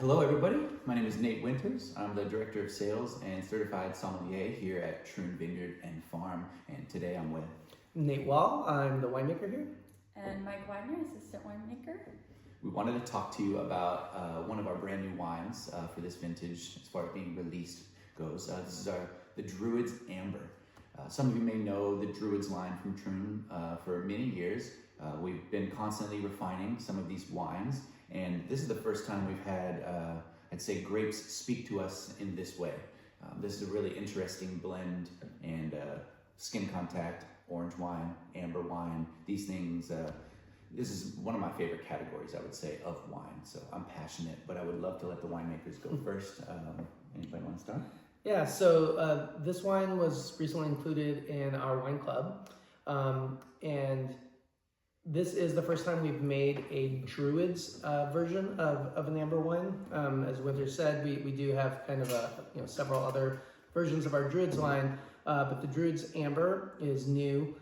Hello everybody, my name is Nate Winters. I'm the Director of Sales and Certified Sommelier here at Troon Vineyard and Farm, and today I'm with Nate Wall, I'm the winemaker here. And Mike Widener, assistant winemaker. We wanted to talk to you about one of our brand new wines for this vintage as far as being released goes. This is the Druid's Amber. Some of you may know the Druid's line from Troon for many years. We've been constantly refining some of these wines, and this is the first time we've had, I'd say, grapes speak to us in this way. This is a really interesting blend, and skin contact, orange wine, amber wine, these things. This is one of my favorite categories, I would say, of wine. So I'm passionate, but I would love to let the winemakers go first. Anybody want to start? Yeah, so this wine was recently included in our wine club, and this is the first time we've made a Druid's version of an amber wine. As Winter said, we do have kind of several other versions of our Druid's line, but the Druid's Amber is new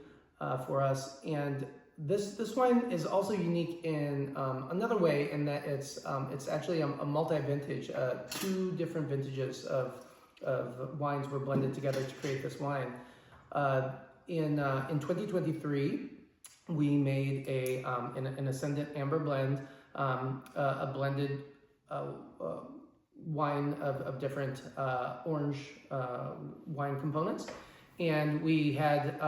for us, and this wine is also unique in another way in that it's actually a multi-vintage. Two different vintages of wines were blended together to create this wine. In 2023, we made an Ascendant Amber blend, a blended wine of different orange wine components. And we had,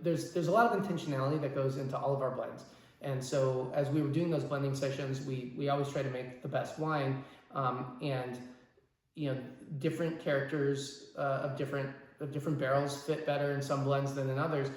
there's a lot of intentionality that goes into all of our blends. And so as we were doing those blending sessions, we always try to make the best wine. And different characters of different barrels fit better in some blends than in others.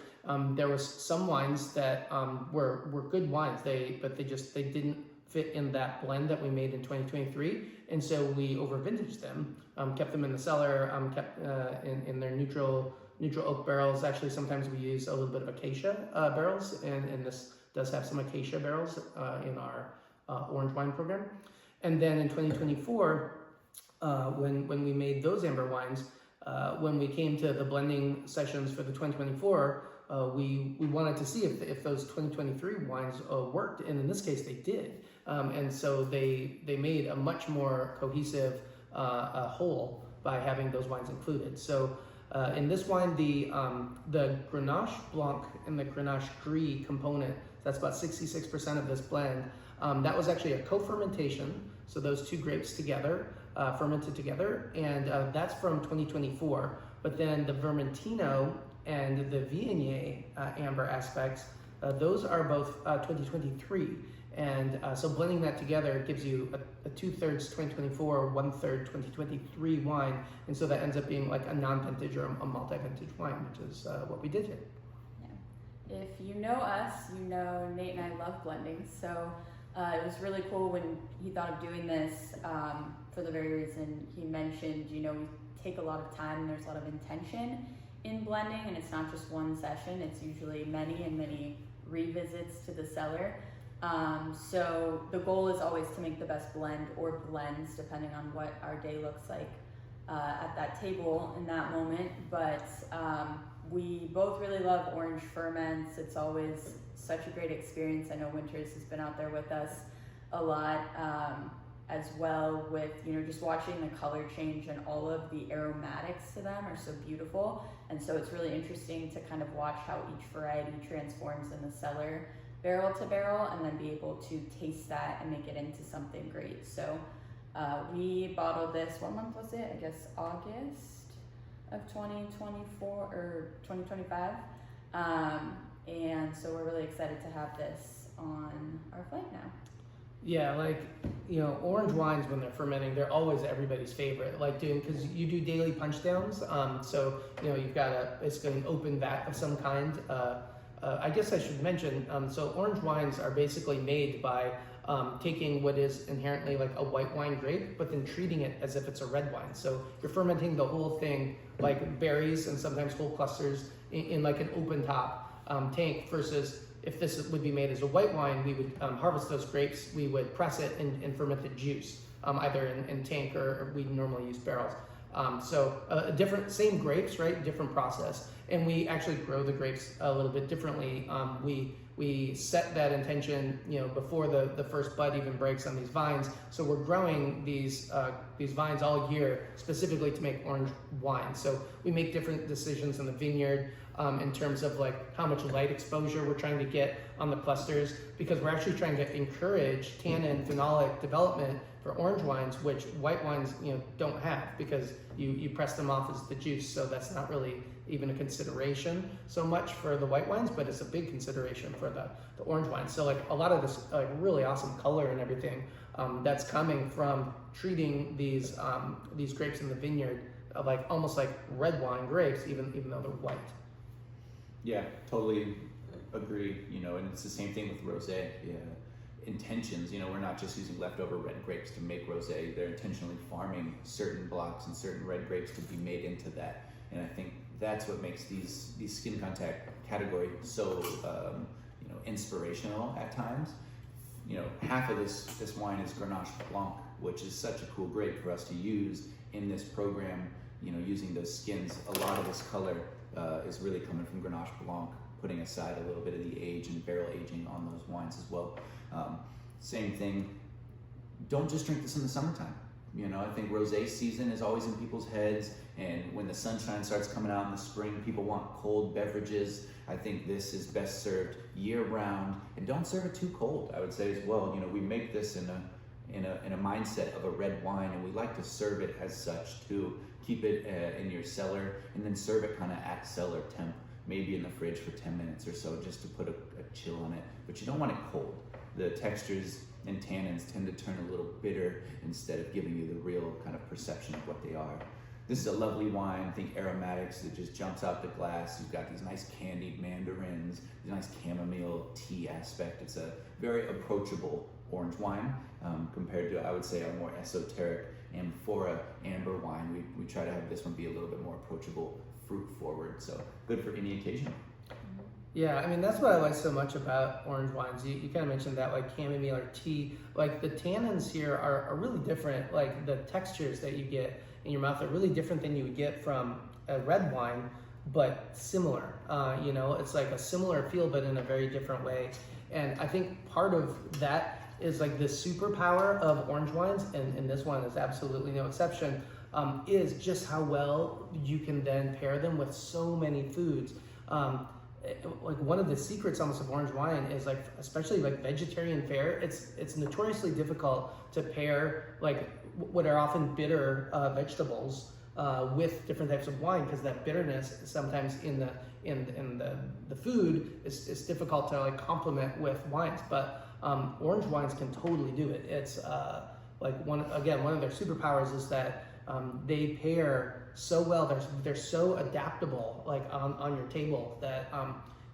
There was some wines that were good wines, but they didn't fit in that blend that we made in 2023, and so we over vintaged them, kept them in the cellar, kept in their neutral oak barrels. Actually, sometimes we use a little bit of acacia barrels, and this does have some acacia barrels in our orange wine program. And then in 2024, when we made those amber wines, when we came to the blending sessions for the 2024, we wanted to see if those 2023 wines worked, and in this case they did. And so they made a much more cohesive whole by having those wines included. So in this wine, the Grenache Blanc and the Grenache Gris component, that's about 66% of this blend, that was actually a co-fermentation. So those two grapes together, fermented together, and that's from 2024. But then the Vermentino and the Viognier amber aspects, those are both 2023. And so blending that together gives you a 2/3 2024, 1/3 2023 wine. And so that ends up being like a non-vintage or a multi-vintage wine, which is what we did here. Yeah. If you know us, you know Nate and I love blending. So it was really cool when he thought of doing this for the very reason he mentioned. We take a lot of time and there's a lot of intention in blending, and it's not just one session, it's usually many revisits to the cellar. So the goal is always to make the best blend or blends, depending on what our day looks like at that table in that moment. But we both really love orange ferments. It's always such a great experience. I know Winters has been out there with us a lot as well, with just watching the color change, and all of the aromatics to them are so beautiful. And so it's really interesting to kind of watch how each variety transforms in the cellar, barrel to barrel, and then be able to taste that and make it into something great. So we bottled this, what month was it? I guess August of 2024 or 2025. And so we're really excited to have this on our flight now. Yeah, orange wines, when they're fermenting, they're always everybody's favorite. Because you do daily punch downs, so you've got basically an open vat of some kind. I guess I should mention, so orange wines are basically made by taking what is inherently like a white wine grape, but then treating it as if it's a red wine. So you're fermenting the whole thing like berries and sometimes whole clusters in like an open top tank, versus if this would be made as a white wine, we would harvest those grapes, we would press it and ferment the juice, either in tank or we normally use barrels. Same grapes, right? Different process. And we actually grow the grapes a little bit differently. we set that intention, before the first bud even breaks on these vines. So we're growing these vines all year specifically to make orange wine. So we make different decisions in the vineyard in terms of like how much light exposure we're trying to get on the clusters, because we're actually trying to encourage tannin phenolic development for orange wines, which white wines don't have, because you press them off as the juice. So that's not really even a consideration so much for the white wines, but it's a big consideration for the orange wines. So like a lot of this like really awesome color and everything that's coming from treating these grapes in the vineyard like almost like red wine grapes, even though they're white. Yeah, totally agree. And it's the same thing with rosé. Yeah. Intentions, we're not just using leftover red grapes to make rosé. They're intentionally farming certain blocks and certain red grapes to be made into that. And I think that's what makes these skin contact category so inspirational at times. Half of this wine is Grenache Blanc, which is such a cool grape for us to use in this program. Using those skins, a lot of this color is really coming from Grenache Blanc, putting aside a little bit of the age and barrel aging on those wines as well. Same thing, don't just drink this in the summertime. I think rosé season is always in people's heads, and when the sunshine starts coming out in the spring, people want cold beverages. I think this is best served year round, and don't serve it too cold, I would say as well. We make this in a mindset of a red wine, and we like to serve it as such too. Keep it in your cellar, and then serve it kind of at cellar temp, maybe in the fridge for 10 minutes or so, just to put a chill on it. But you don't want it cold. The textures and tannins tend to turn a little bitter instead of giving you the real kind of perception of what they are. This is a lovely wine. Think aromatics that just jumps out the glass. You've got these nice candied mandarins, these nice chamomile tea aspect. It's a very approachable orange wine compared to, I would say, a more esoteric amphora amber wine. We try to have this one be a little bit more approachable, fruit forward. So good for any occasion. Yeah, I mean, that's what I like so much about orange wines. You kind of mentioned that, like chamomile or tea. Like the tannins here are really different. Like the textures that you get in your mouth are really different than you would get from a red wine, but similar. It's like a similar feel, but in a very different way. And I think part of that is like the superpower of orange wines, and this one is absolutely no exception, is just how well you can then pair them with so many foods. Like one of the secrets almost of orange wine is like, especially like vegetarian fare, it's notoriously difficult to pair like what are often bitter vegetables with different types of wine, because that bitterness sometimes in the food is difficult to like complement with wines. But orange wines can totally do it. It's like one of their superpowers is that they pair so well. They're so adaptable, like on your table, that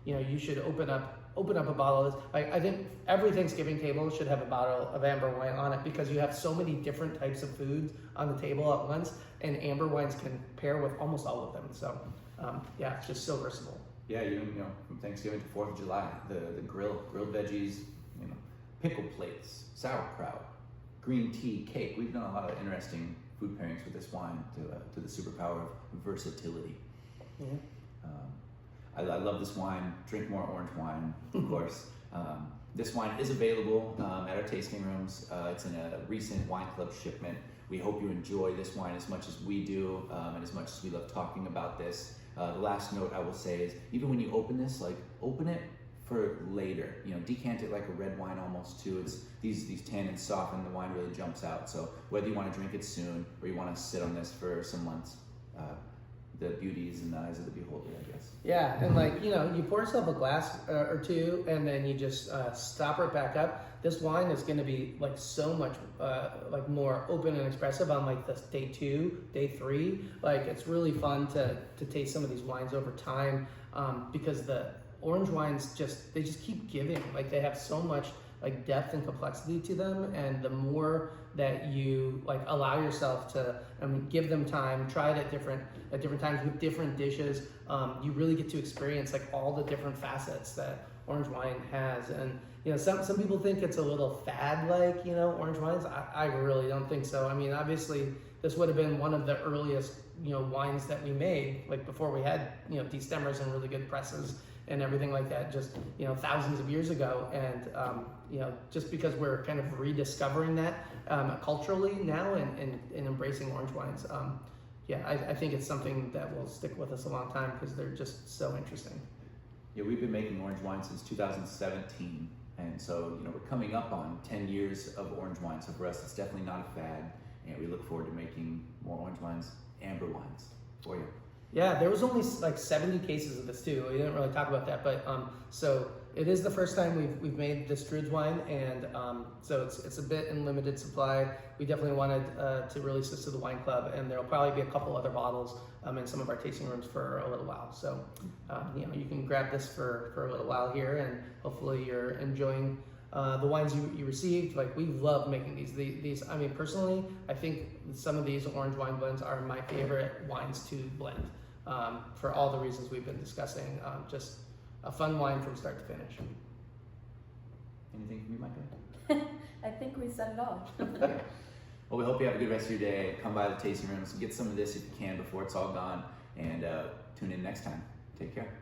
you should open up a bottle of this. Like, I think every Thanksgiving table should have a bottle of amber wine on it, because you have so many different types of foods on the table at once, and amber wines can pair with almost all of them. So it's just so versatile. Yeah, from Thanksgiving to 4th of July, the grilled veggies, pickle plates, sauerkraut, green tea, cake. We've done a lot of interesting food pairings with this wine to the superpower of versatility. Mm-hmm. I love this wine. Drink more orange wine, of course. This wine is available at our tasting rooms. It's in a recent wine club shipment. We hope you enjoy this wine as much as we do, and as much as we love talking about this. The last note I will say is, even when you open this, like, open it for later. Decant it like a red wine almost too. It's these tannins soften, the wine really jumps out. So whether you want to drink it soon or you want to sit on this for some months, the beauty is in the eyes of the beholder, I guess. Yeah, and like, you pour yourself a glass or two, and then you just stopper it back up. This wine is going to be like so much like more open and expressive on like this day 2, day 3. Like, it's really fun to taste some of these wines over time, because the orange wines just keep giving. Like, they have so much like depth and complexity to them, and the more that you like allow yourself to give them time, try it at different times with different dishes, you really get to experience like all the different facets that orange wine has. And some people think it's a little fad, like orange wines. I really don't think so. I mean, obviously this would have been one of the earliest wines that we made, like before we had destemmers and really good presses and everything like that, just thousands of years ago. And just because we're kind of rediscovering that culturally now and embracing orange wines, I think it's something that will stick with us a long time because they're just so interesting. Yeah, we've been making orange wine since 2017, and so we're coming up on 10 years of orange wine. So for us, it's definitely not a fad, and we look forward to making more orange wines, amber wines for you. Yeah, there was only like 70 cases of this too. We didn't really talk about that, but so it is the first time we've made this Druid wine, and so it's a bit in limited supply. We definitely wanted to release this to the wine club, and there'll probably be a couple other bottles in some of our tasting rooms for a little while. So you can grab this for a little while here, and hopefully you're enjoying the wines you received. Like, we love making these. I mean, personally, I think some of these orange wine blends are my favorite wines to blend for all the reasons we've been discussing. Just a fun wine from start to finish. Anything from you, Micah? I think we said it all. Okay. Well, we hope you have a good rest of your day. Come by the tasting rooms, get some of this if you can before it's all gone, and tune in next time. Take care.